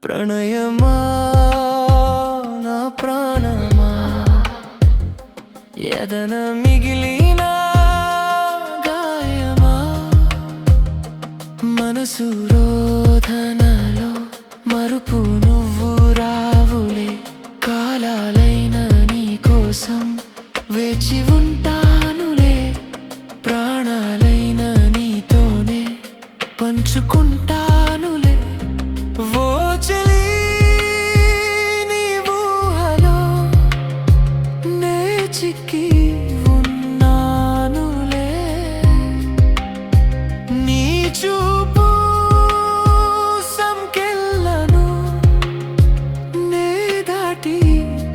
ప్రణయమా నా ప్రాణమా ఎదన మిగిలిన గాయమా మనసు రోధనలో మరుపు నువ్వు రావులే కాలాలైన నీ కోసం వేచి ఉంటానులే ప్రాణాలైన నీతోనే పంచుకుంటానులే ఓ చెలి నీ ఊహలో నే చిక్కి ఉన్నానులే నీ చూపు సంకెళ్ళను నే దాటి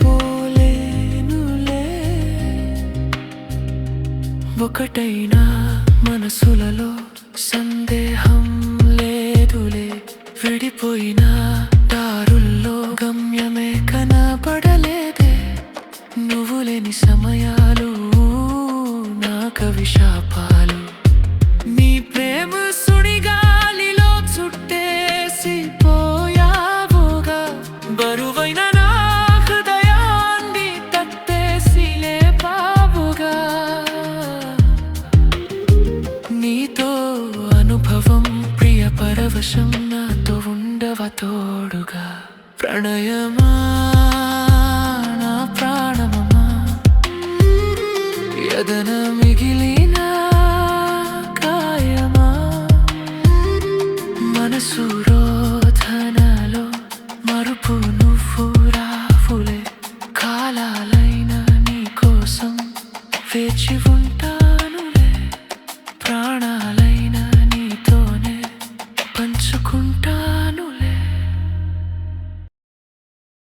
పోలేనులే ఒకటైనా మనసులలో సందేహం లేదులే విడిపోయిన దారుల్లో గమ్యమే కనపడలేదే నువ్వు లేని సమయాలు నా కవిశాపాలు నీ ప్రేమ సుడిగాలిలో చుట్టేసి పోయావుగా బరువైన నా హృదయాన్ని తట్టేసి లేపావుగా నీతో అనుభవం ప్రియ పరవశం నాతో ఉండవా తోడుగా ప్రణయమా నా ప్రాణమా ఎదన మిగిలిన గాయమా మనసు